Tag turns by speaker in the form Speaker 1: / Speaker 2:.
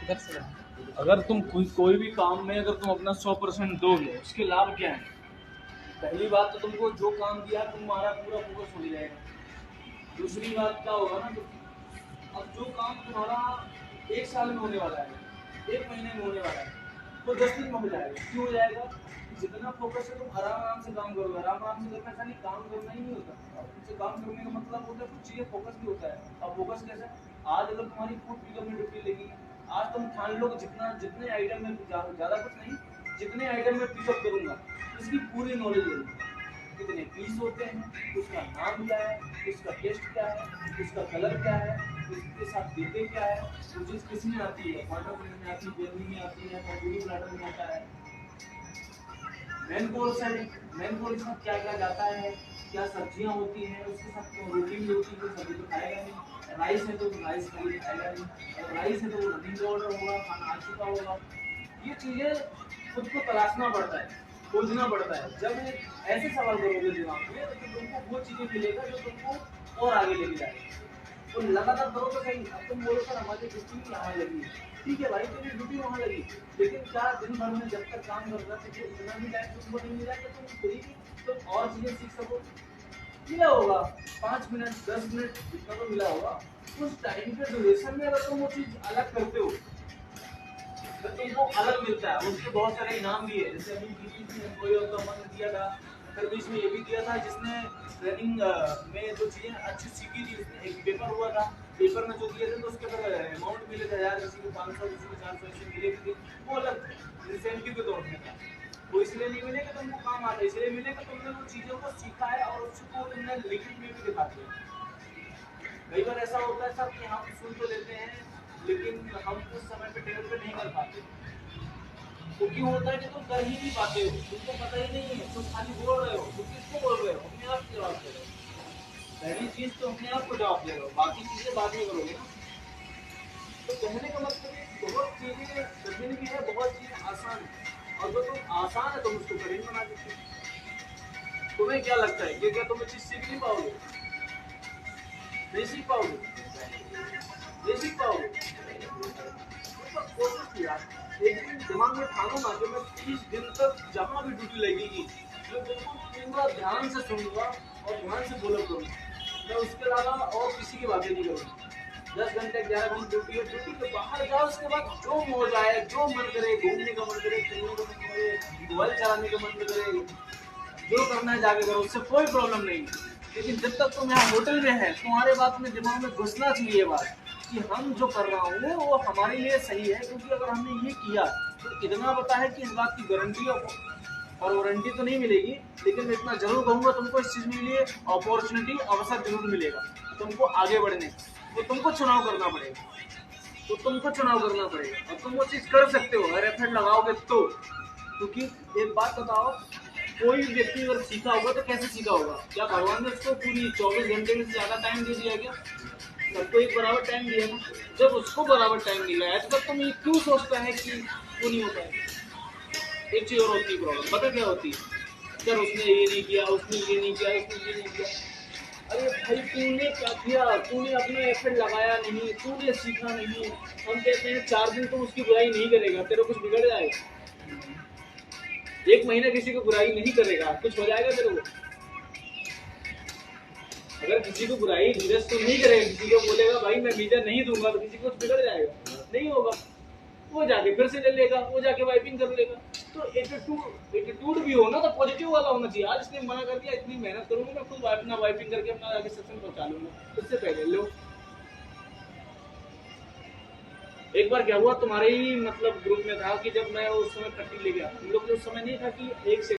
Speaker 1: इधर से
Speaker 2: अगर तुम कोई भी काम में अगर तुम अपना 100% दोगे, उसके लाभ क्या है? पहली बात तो तुमको जो काम दिया तुम्हारा पूरा फोकस हो जाएगा। दूसरी बात क्या होगा ना, अब जो काम तुम्हारा 1 साल में होने वाला है, 1 महीने में होने वाला है, तो 10 दिन में हो जाएगा। क्यों हो जाएगा? जितना फोकस है तुम आराम आराम से काम करोगे। आराम आराम से करना खाली काम करना ही नहीं होता, उनसे काम करने का मतलब होता है कुछ चीजें फोकस भी होता है। अब फोकस कैसे? आज अगर तुम्हारी फूड पिकअप में ड्यूटी लगी, आज तुम ठान लो कि जितने आइटम में ज्यादा कुछ नहीं, जितने आइटम में पिकअप करूंगा इसकी पूरी नॉलेज लूंगा। कितने पीस होते हैं, उसका नाम क्या है, उसका टेस्ट क्या है, उसका कलर क्या है, उसके साथ देते क्या है, वो चीज किस में आती है, वाटर में आती है, बेलनी में आती है, तंदूरी प्लाटर में आता है। मेन कोर्स है, मेन कोर्स में क्या क्या जाता है, क्या सब्जियां होती हैं, उसके साथ रोटी भी होती है, सब्जी तो खाएगा नहीं। राइस है तो राइस खाली खाएगा नहीं, अगर राइस है तो वो रनिंग ऑर्डर होगा, खाना आ चुका होगा। ये चीजें खुद को तलाशना पड़ता है, खोजना पड़ता है। जब ऐसे सवाल करोगे दिमाग में तो तुमको वो चीजें मिलेगा जो तुमको और आगे लेके जाएगा। तो लगातार करो तो सही। अब तुम बोलो सर हमारी ड्यूटी यहाँ लगी, ठीक है भाई तेरी ड्यूटी वहाँ लगी, लेकिन क्या दिन भर में जब तक काम कर रहा है तो इतना भी टाइम तुमको नहीं मिला कि तुम फ्री तुम और चीजें सीख सको? मिला होगा 5 मिनट 10 मिनट जितना तो मिला होगा। उस टाइम के ड्यूरेशन में अगर तुम वो चीज अलग करते हो तो तुमको अलग मिलता है। उसके बहुत सारे इनाम भी है, जैसे अभी बीच में एम्प्लॉय ऑफ द मंथ दिया था, फिर बीच में ये भी दिया था जिसने ट्रेनिंग में जो चीजें अच्छी सीखी थी, उसने एक पेपर हुआ था, पेपर में जो दिए थे तो उसके फिर अमाउंट मिले थे 1000, किसी को 500, किसी को 400 ऐसे मिले थे। वो अलग इंसेंटिव के तौर पे था। वो इसलिए नहीं मिले कि तुमको काम आता है, इसलिए मिले कि तुमने वो चीजों को सीखा है और उसको तुमने लिखित में भी दिखा दिया। कई बार ऐसा होता है सर कि हम सुन तो लेते हैं लेकिन हम उस समय पे टेबल पे नहीं कर पाते। तो क्यों होता है कि तुम कर ही नहीं पाते हो, तुमको पता ही नहीं है, तुम खाली बोल रहे हो। तुम किसको बोल रहे हो? अपने आप को जवाब दे रहे हो। पहली चीज तो अपने आप को जवाब दे रहे हो, बाकी चीजें बाद में करोगे ना। तो कहने का मतलब है बहुत चीजें कठिन भी है, बहुत चीजें आसान है, और जो तुम आसान है तुम उसको कठिन बना देते हो। तुम्हें क्या लगता है कि क्या तुम चीज सीख नहीं पाओगे? नहीं सीख पाओगे, नहीं सीख पाओगे। तो कोशिश किया, एक दिन दिमाग में ठानो ना कि मैं 30 दिन तक जहाँ भी ड्यूटी लगेगी मैं बिल्कुल पूरा ध्यान से सुनूंगा और ध्यान से बोला करूंगा। मैं उसके अलावा और किसी की बातें नहीं करूंगा। 10 घंटे 11 घंटे ड्यूटी है, ड्यूटी के बाहर जाओ, उसके बाद जो मौज आए, जो मन करे, घूमने का मन करे, खेलने का मन करे, मोबाइल चलाने का मन करे, जो करना है जाके करो, उससे कोई प्रॉब्लम नहीं है। लेकिन जब तक तुम यहाँ होटल में है, तुम्हारे बात में दिमाग में घुसना चाहिए बात कि हम जो कर रहा हूँ वो हमारे लिए सही है, क्योंकि अगर हमने ये किया तो इतना पता है कि इस बात की गारंटी और वारंटी तो नहीं मिलेगी, लेकिन मैं इतना जरूर कहूंगा तुमको इस चीज में लिए अपॉर्चुनिटी अवसर जरूर मिलेगा तुमको आगे बढ़ने। तो तुमको चुनाव करना पड़ेगा, तो तुमको चुनाव करना पड़ेगा और तुम वो चीज कर सकते हो अगर एफर्ट लगाओगे तो। क्योंकि एक बात बताओ, कोई व्यक्ति अगर सीखा होगा तो कैसे सीखा होगा? क्या भगवान ने उसको पूरी 24 घंटे में से ज्यादा टाइम दे दिया क्या? सबको एक बराबर टाइम दिया ना। जब उसको बराबर टाइम मिला है तो तुम ये क्यों सोचता है कि वो नहीं होता है? एक चीज और होती है प्रॉब्लम, पता क्या होती है? सर उसने ये नहीं किया, उसने ये नहीं किया, उसने ये नहीं किया। अरे भाई तूने क्या किया? तूने अपना एफर्ट लगाया नहीं, तूने सीखा नहीं। हम कहते हैं 4 दिन तुम उसकी बुराई नहीं करेगा, तेरा कुछ बिगड़ जाएगा। 1 महीना किसी को बुराई नहीं करेगा, कुछ हो जाएगा तेरे को? अगर किसी को बुराई धीरज तो नहीं करेगा, किसी को बोलेगा भाई मैं वीजा नहीं दूंगा, तो किसी को कुछ बिगड़ जाएगा? नहीं होगा। वो जाके फिर से ले लेगा, वो जाके वाइपिंग कर लेगा। तो एटीट्यूड भी हो ना तो पॉजिटिव वाला होना चाहिए। आज इसने मना कर दिया, इतनी मेहनत करूंगा मैं खुद अपना वाइपिंग करके अपना आगे सेक्शन पहुंचा लूंगा, उससे पहले लो। एक बार क्या हुआ, तुम्हारे ही मतलब ग्रुप में था कि जब मैं उस समय पट्टी ले गया, हम लोग को उस समय नहीं था कि एक से